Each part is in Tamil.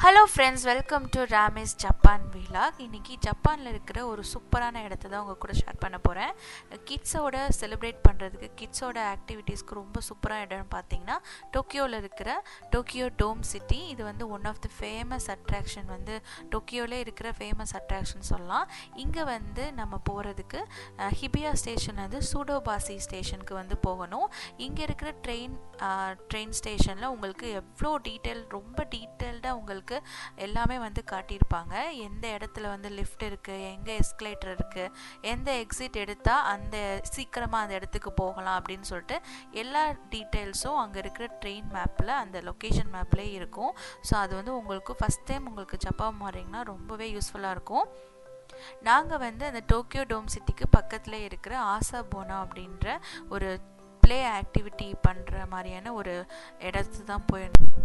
Hello friends, welcome to ராமேஸ் Japan vlog. இன்றைக்கி ஜப்பானில் இருக்கிற ஒரு சூப்பரான இடத்த தான் உங்கள் கூட ஷேர் பண்ண போகிறேன். கிட்ஸோட செலிப்ரேட் பண்ணுறதுக்கு, கிட்ஸோட ஆக்டிவிட்டீஸ்க்கு ரொம்ப சூப்பரான இடம்னு பார்த்தீங்கன்னா டோக்கியோவில் இருக்கிற டோக்கியோ டோம் சிட்டி. இது வந்து one of the famous attraction, வந்து டோக்கியோவிலே இருக்கிற ஃபேமஸ் அட்ராக்ஷன் சொல்லலாம். இங்கே வந்து நம்ம போகிறதுக்கு ஹிபியா ஸ்டேஷன் வந்து சூடோபாசி ஸ்டேஷனுக்கு வந்து போகணும். இங்கே இருக்கிற ட்ரெயின் ஸ்டேஷனில் உங்களுக்கு எவ்வளோ ரொம்ப டீட்டெயில்டாக உங்களுக்கு எல்லாமே வந்து காட்டியிருப்பாங்க. எந்த இடத்துல வந்து லிஃப்ட் இருக்குது, எங்கே எஸ்கலேட்டர் இருக்குது, எந்த எக்ஸிட் எடுத்தால் அந்த சீக்கிரமாக அந்த இடத்துக்கு போகலாம் அப்படின்னு சொல்லிட்டு எல்லா டீட்டெயில்ஸும் அங்கே இருக்கிற ட்ரெயின் மேப்பில், அந்த லொக்கேஷன் மேப்லேயே இருக்கும். ஸோ அது வந்து உங்களுக்கு ஃபஸ்ட் டைம் உங்களுக்கு ஜப்பான் வரீங்கன்னா ரொம்பவே யூஸ்ஃபுல்லாக இருக்கும். நாங்கள் வந்து அந்த டோக்கியோ டோம் சிட்டிக்கு பக்கத்தில் இருக்கிற ஆசாபோனா அப்படின்ற ஒரு ப்ளே ஆக்டிவிட்டி பண்ணுற மாதிரியான ஒரு இடத்துக்கு தான் போயிருந்தோம்.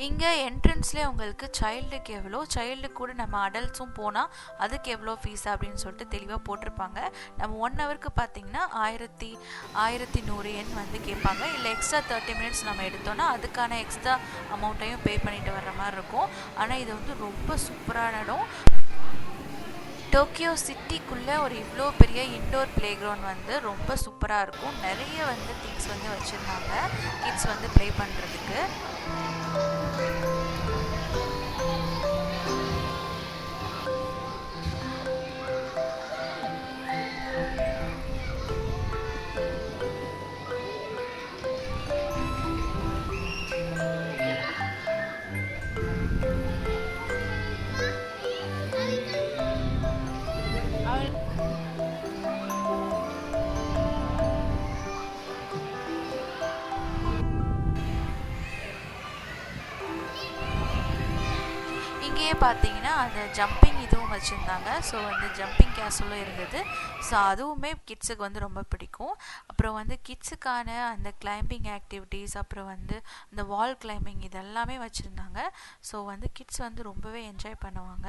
இங்கே என்ட்ரன்ஸ்லேயே உங்களுக்கு சைல்டுக்கு கூட நம்ம அடல்ட்ஸும் போனால் அதுக்கு எவ்வளோ ஃபீஸ் அப்படின்னு சொல்லிட்டு தெளிவாக போட்டிருப்பாங்க. நம்ம 1 ஹவருக்கு பார்த்தீங்கன்னா 1100 yen வந்து கேட்பாங்க. இல்லை எக்ஸ்ட்ரா 30 மினிட்ஸ் நம்ம எடுத்தோன்னா அதுக்கான எக்ஸ்ட்ரா அமௌண்ட்டையும் பே பண்ணிட்டு வர்ற மாதிரி இருக்கும். ஆனால் இது வந்து ரொம்ப சூப்பரான இடம். டோக்கியோ சிட்டிக்குள்ளே ஒரு இவ்வளோ பெரிய இன்டோர் ப்ளே கிரவுண்ட் வந்து ரொம்ப சூப்பராக இருக்கும். நிறைய வந்து திங்ஸ் வந்து வச்சுருந்தாங்க கிட்ஸ் வந்து ப்ளே பண்ணுறதுக்கு. இங்கேயே பார்த்தீங்கன்னா அந்த ஜம்பிங் இதுவும் வச்சுருந்தாங்க. ஸோ வந்து ஜம்பிங் கேசலும் இருந்தது. ஸோ அதுவுமே கிட்ஸுக்கு வந்து ரொம்ப பிடிக்கும். அப்புறம் வந்து கிட்ஸுக்கான அந்த கிளைம்பிங் ஆக்டிவிட்டீஸ், அப்புறம் வந்து இந்த வால் கிளைம்பிங், இதெல்லாமே வச்சுருந்தாங்க. ஸோ வந்து கிட்ஸ் வந்து ரொம்பவே என்ஜாய் பண்ணுவாங்க.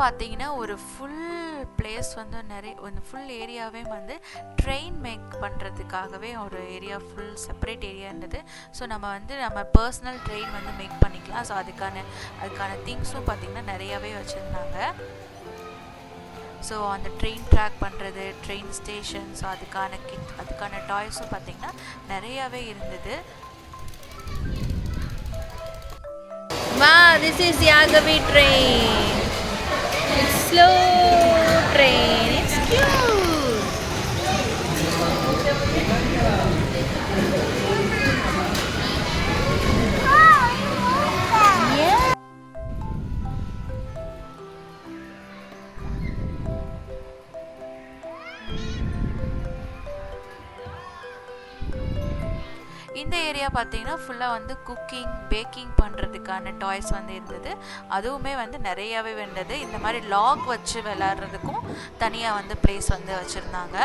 பார்த்தீங்கன்னா ஒரு ஃபுல் பிளேஸ் வந்து ஃபுல் ஏரியாவே வந்து ட்ரெயின் மேக் பண்ணுறதுக்காகவே ஒரு ஏரியா, ஃபுல் செப்பரேட் ஏரியா இருந்தது. ஸோ நம்ம பர்சனல் ட்ரெயின் வந்து மேக் பண்ணிக்கலாம். ஸோ அதுக்கான திங்ஸும் பார்த்திங்கன்னா நிறையாவே வச்சுருந்தாங்க. ஸோ அந்த ட்ரெயின் ட்ராக் பண்ணுறது, ட்ரெயின் ஸ்டேஷன், ஸோ அதுக்கான டாய்ஸும் பார்த்திங்கன்னா நிறையாவே இருந்தது. Wow, this is Yagavi train. It's slow train. It's cute. Yeah. இந்த ஏரியா பார்த்தீங்கன்னா ஃபுல்லாக வந்து குக்கிங், பேக்கிங் பண்ணுறதுக்கான டாய்ஸ் வந்து இருந்தது. அதுவுமே வந்து நிறையாவே இருந்தது. இந்த மாதிரி லாக் வச்சு விளையாடுறதுக்கும் தனியாக வந்து பிளேஸ் வந்து வச்சுருந்தாங்க.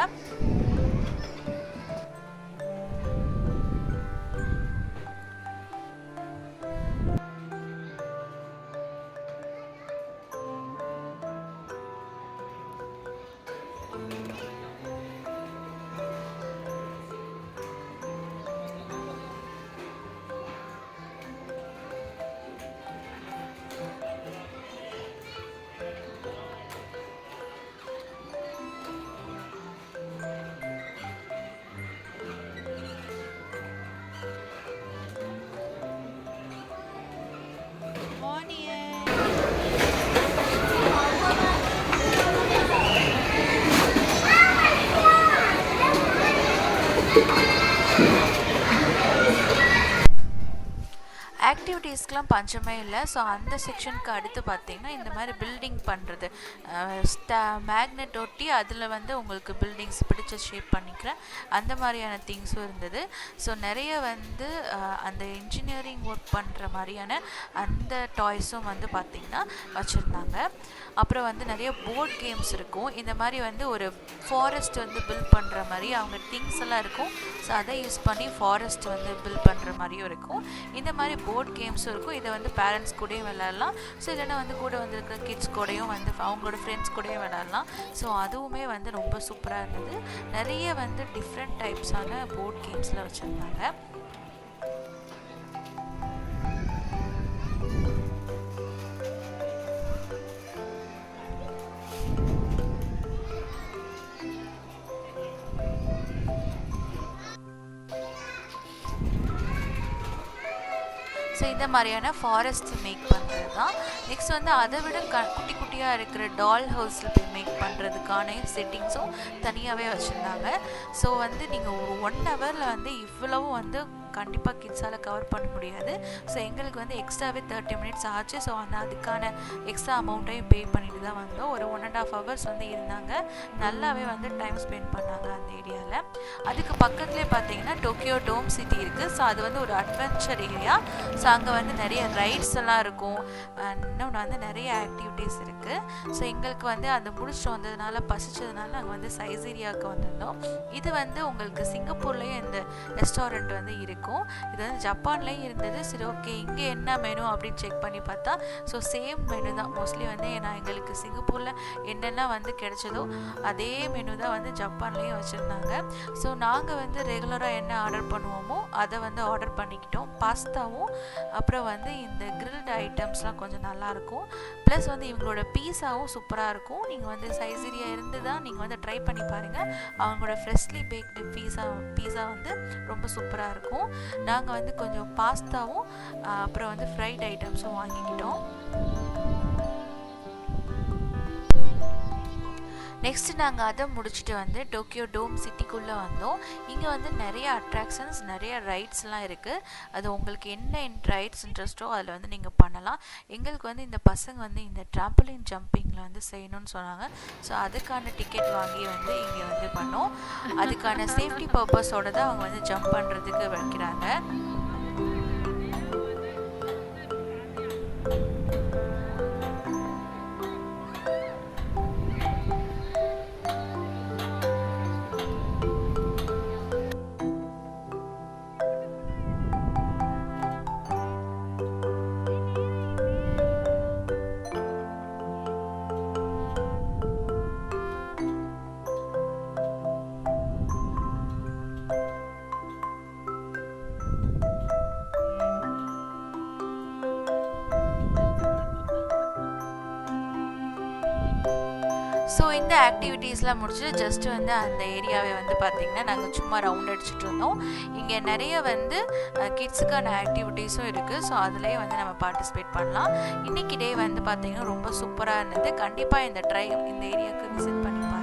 ஆக்டிவிட்டீஸ்க்கெலாம் பஞ்சமே இல்லை. ஸோ அந்த செக்ஷனுக்கு அடுத்து பார்த்திங்கன்னா இந்த மாதிரி பில்டிங் பண்ணுறது, மேக்னெட் ஒட்டி அதில் வந்து உங்களுக்கு பில்டிங்ஸ் பிடிச்ச ஷேப் பண்ணிக்கிற அந்த மாதிரியான திங்ஸும் இருந்தது. ஸோ நிறைய வந்து அந்த இன்ஜினியரிங் ஒர்க் பண்ணுற மாதிரியான அந்த டாய்ஸும் வந்து பார்த்திங்கன்னா வச்சுருந்தாங்க. அப்புறம் வந்து நிறைய போர்ட் கேம்ஸ் இருக்கும். இந்த மாதிரி வந்து ஒரு ஃபாரஸ்ட் வந்து பில்ட் பண்ணுற மாதிரி அவங்க திங்ஸ் எல்லாம் இருக்கும். ஸோ அதை யூஸ் பண்ணி ஃபாரஸ்ட் வந்து பில்ட் பண்ணுற மாதிரியும் இருக்கும். இந்த மாதிரி போர்ட் போர்ட் கேம்ஸும் இருக்கும். இதை வந்து பேரண்ட்ஸ் கூடயும் விளையாடலாம். ஸோ இல்லைன்னா வந்து கூட வந்திருக்கிற கிட்ஸ் கூடயும் வந்து அவங்களோட ஃப்ரெண்ட்ஸ் கூடயும் விளையாடலாம். ஸோ அதுவுமே வந்து ரொம்ப சூப்பராக இருந்தது. நிறைய வந்து டிஃப்ரெண்ட் டைப்ஸான போர்ட் கேம்ஸில் வச்சுருந்தாங்க. ஸோ இந்த மாதிரியான ஃபாரஸ்ட் மேக் பண்ணுறது தான். நெக்ஸ்ட் வந்து அதை விட குட்டி குட்டியாக இருக்கிற டால் ஹவுஸில் போய் மேக் பண்ணுறதுக்கான செட்டிங்ஸும் தனியாகவே வச்சுருந்தாங்க. ஸோ வந்து நீங்கள் ஒரு 1 ஹவரில் வந்து இவ்வளவும் வந்து கண்டிப்பாக கிட்ஸால் கவர் பண்ண முடியாது. ஸோ எங்களுக்கு வந்து எக்ஸ்ட்ராவே 30 மினிட்ஸ் ஆச்சு. ஸோ அதுக்கான எக்ஸ்ட்ரா அமௌண்ட்டையும் பே பண்ணிட்டு தான் வந்தோம். ஒரு 1.5 ஹவர்ஸ் வந்து இருந்தாங்க. நல்லாவே வந்து டைம் ஸ்பெண்ட் பண்ணாங்க அந்த ஏரியாவில். அதுக்கு பக்கத்துலேயே பார்த்தீங்கன்னா டோக்கியோ டோம் சிட்டி இருக்குது. ஸோ அது வந்து ஒரு அட்வென்ச்சர் ஏரியா. ஸோ அங்கே வந்து நிறைய ரைட்ஸ் எல்லாம் இருக்கும். இன்னொன்று வந்து நிறைய ஆக்டிவிட்டீஸ் இருக்குது. ஸோ எங்களுக்கு வந்து அது முடிச்சுட்டு வந்ததுனால பசிச்சதுனால நாங்கள் வந்து சைசீரியாவுக்கு வந்திருந்தோம். இது வந்து உங்களுக்கு சிங்கப்பூர்லேயும் இந்த ரெஸ்டாரண்ட் வந்து இருக்குது. இது வந்து ஜப்பான்லேயும் இருந்தது. சரி, ஓகே, இங்கே என்ன மெனு அப்படின்னு செக் பண்ணி பார்த்தா ஸோ சேம் மெனு தான். மோஸ்ட்லி வந்து நான் எங்களுக்கு சிங்கப்பூரில் என்னென்ன வந்து கிடைச்சதோ அதே மெனு தான் வந்து ஜப்பான்லேயும் வச்சுருந்தாங்க. ஸோ நாங்கள் வந்து ரெகுலராக என்ன ஆர்டர் பண்ணுவோமோ அதை வந்து ஆர்டர் பண்ணிக்கிட்டோம். பாஸ்தாவும் அப்புறம் வந்து இந்த கிரில்டு ஐட்டம்ஸ்லாம் கொஞ்சம் நல்லாயிருக்கும். ப்ளஸ் வந்து இவங்களோட பீஸாவும் சூப்பராக இருக்கும். நீங்கள் வந்து சைசீரியா இருந்து தான் நீங்கள் வந்து ட்ரை பண்ணி பாருங்கள். அவங்களோட ஃப்ரெஷ்லி பேக்டு பீஸா வந்து ரொம்ப சூப்பராக இருக்கும். நாங்கள் வந்து கொஞ்சம் பாஸ்தாவும் அப்புறம் வந்து ஃப்ரைட் ஐட்டம்ஸும் வாங்கிக்கிட்டோம். நெக்ஸ்ட்டு நாங்கள் அதை முடிச்சுட்டு வந்து டோக்கியோ டோம் சிட்டிக்குள்ளே வந்தோம். இங்கே வந்து நிறைய அட்ராக்ஷன்ஸ், நிறைய ரைட்ஸ்லாம் இருக்குது. அது உங்களுக்கு என்ன ரைட்ஸ் இன்ட்ரெஸ்ட்டோ அதில் வந்து நீங்கள் பண்ணலாம். எங்களுக்கு வந்து இந்த பசங்க வந்து இந்த ட்ராம்பலின் ஜம்பிங்கில் வந்து செய்யணும்னு சொன்னாங்க. ஸோ அதுக்கான டிக்கெட் வாங்கி வந்து இங்கே வந்து பண்ணோம். அதுக்கான சேஃப்டி பர்பஸோடு தான் அவங்க வந்து ஜம்ப் பண்ணுறதுக்கு வைக்கிறாங்க. ஸோ இந்த ஆக்டிவிட்டீஸ்லாம் முடிச்சுட்டு ஜஸ்ட் வந்து அந்த ஏரியாவை வந்து பார்த்திங்கன்னா நாங்கள் சும்மா ரவுண்ட் அடிச்சுட்டு இருந்தோம். இங்கே நிறைய வந்து கிட்ஸுக்கான ஆக்டிவிட்டீஸும் இருக்குது. ஸோ அதுலேயே வந்து நம்ம பார்ட்டிசிபேட் பண்ணலாம். இன்றைக்கி டே வந்து பார்த்திங்கன்னா ரொம்ப சூப்பராக இருந்தது. கண்டிப்பாக இந்த ஏரியாவுக்கு விசிட் பண்ணி பாருங்கள்.